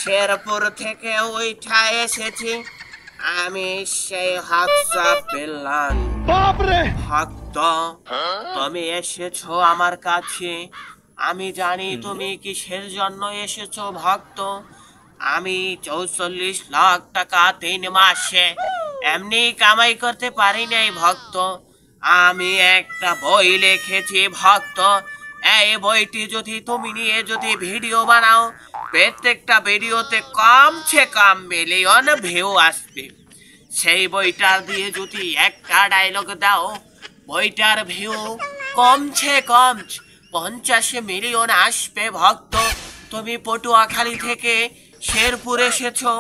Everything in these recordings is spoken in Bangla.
শেরপুর থেকে উঠা এসেছি আমি, সেই হোয়াটসঅ্যাপ পেলাম ভক্ত। তুমি এসেছো আমার কাছে, আমি জানি তুমি কিসের জন্য এসেছো ভক্ত। আমি 44 লাখ টাকা 3 মাসে এমনি কামাই করতে পারি নাই ভক্ত। আমি একটা বই লিখেছি ভক্ত। এই বইটি যদি তুমি নিয়ে যদি ভিডিও বানাও, প্রত্যেকটা ভিডিওতে কমসে কম মিলিয়ন ভিউ আসবে। সেই বইটার দিয়ে যদি একটা ডায়লগ দাও, বইটার ভিউ কমছে কম 50 মিলিয়ন আসবে ভক্ত। তুমি পটুয়াখালী থেকে শেরপুর এসেছো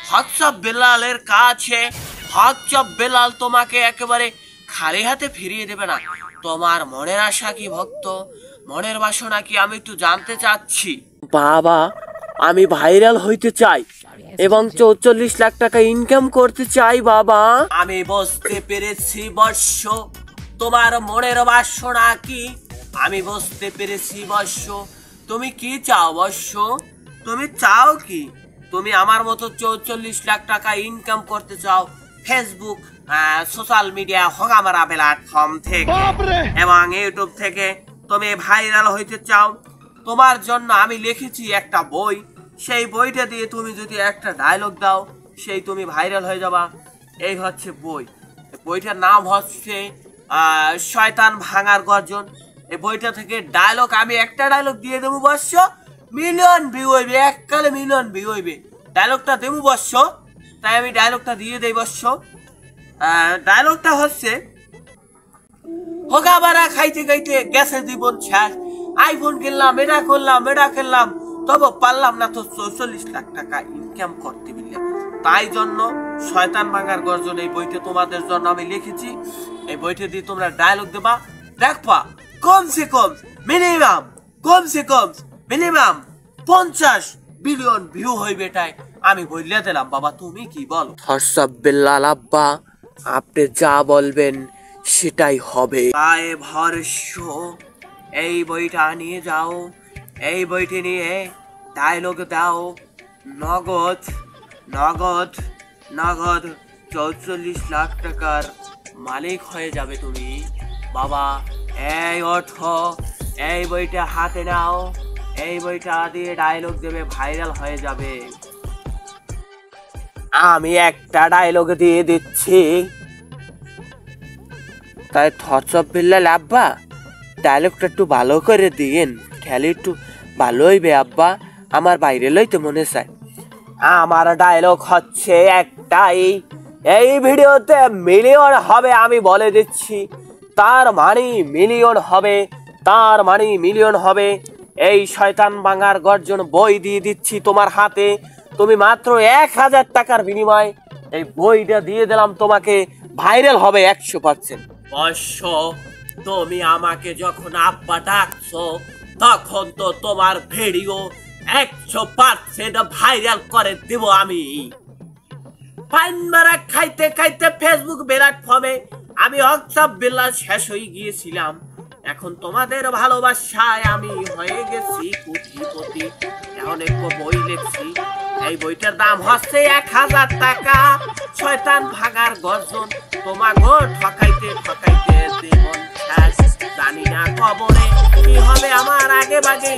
হোয়াটসঅ্যাপ বেলালের কাছে। হোয়াটসঅ্যাপ বেলাল তোমাকে একেবারে খালি হাতে ফিরিয়ে দেবে না। তোমার মনের আশা কি ভক্ত, মনের বাসনা কি, আমি একটু জানতে চাচ্ছি। বাবা, আমি ভাইরাল হইতে চাই এবং 44 লাখ টাকা ইনকাম করতে চাই বাবা। আমি বুঝতে পেরেছি বর্ষ, তোমার মনের বাসনা কি। আমি বুঝতে পেরেছি বর্ষ, তুমি কি চাও বর্ষ, তুমি চাও কি? তুমি আমার মতো 44 লাখ টাকা ইনকাম করতে চাও ফেসবুক, সোশ্যাল মিডিয়া হগামারা প্ল্যাটফর্ম থেকে এবং ইউটিউব থেকে তুমি ভাইরাল হইতে চাও। তোমার জন্য আমি লিখেছি একটা বই। সেই বইটা দিয়ে তুমি যদি একটা ডায়লগ দাও, সেই তুমি ভাইরাল হয়ে যাবা। এই হচ্ছে বই। বইটার নাম হচ্ছে শয়তান ভাঙার গর্জন। এই বইটা থেকে ডায়লগ আমি একটা ডায়লগ দিয়ে দেবো বর্ষ, মিলিয়ন ভিউ হইবে, এককালে মিলিয়ন ভিউ হইবে। ডায়লগটা দেবো বর্ষ, তাই আমি ডায়লগটা দিয়ে দেই বর্ষ। ডায়লগটা হচ্ছে, হোগাবারা খাইতে খাইতে গেছে জীবন শেষ। আইফোন কিনলাম, এটা করলাম, এটা খেললাম, তবে পারলাম না তো 44 লাখ টাকা ইনকাম করতে পারলাম। তাই জন্য শয়তান ভাঙার গর্জন এই বইটা তোমাদের জন্য আমি লিখেছি। এই বইটা দিয়ে তোমরা ডায়লগ দেবা, দেখবা কমসে কম মিনিমাম 50 বিলিয়ন ভিউ হইবে। এটাই আমি বললে দিলাম বাবা, তুমি কি বলো? হোয়াটসঅ্যাপ বেলাল আব্বা, আপনি যা বলবেন সেটাই হবে। তাই ভরস, এই বইটা নিয়ে যাও, এই বইটি নিয়ে ডায়লগ দাও। নগদ নগদ নগদ 44 লাখ টাকার মালিক হয়ে যাবে তুমি বাবা। এই ওঠো, এই বইটা হাতে নাও, এই বইটা দিয়ে ডায়লগ দেবে, ভাইরাল হয়ে যাবে। আমি একটা ডায়লগ দিয়ে দিচ্ছি। তাই হোয়াটসঅ্যাপ বেলাল আব্বা, ডায়লগটা একটু ভালো করে দিয়েন, খেলে একটু ভালো হইবে আব্বা, আমার বাইরে লইতে মনে চায়। আমার ডায়লগ হচ্ছে একটাই, এই ভিডিওতে মিলিয়ন হবে আমি বলে দিচ্ছি। তার মানে মিলিয়ন হবে, তার মানে মিলিয়ন হবে। এই শয়তান ভাঙার গর্জন বই দিয়ে দিচ্ছি তোমার হাতে। তুমি মাত্র 1000 টাকার বিনিময়ে এই বইটা দিয়ে দিলাম তোমাকে, ভাইরাল হবে 100%। অবশ্য তুমি আমাকে যখন আব্বা ডাকছো, তখন তো তোমার ভিডিও 100% ভাইরাল করে দেব আমি। পাইন মারা খাইতে খাইতে ফেসবুক প্ল্যাটফর্মে আমি হোয়াটসঅ্যাপ বেলাল শেষ হয়ে গিয়েছিলাম। এখন তোমাদের ভালোবাসায় আমি হয়ে গেছি কোটিপতি। এখন একটু বই লিখছি, এই বইটার দাম হচ্ছে 1000 টাকা। শয়তান ভাঙার গর্জন, তোমাকে ঠকাইতে ঠকাইতে জীবন শেষ। জানি না কবরে কি হবে আমার, আগে ভাগে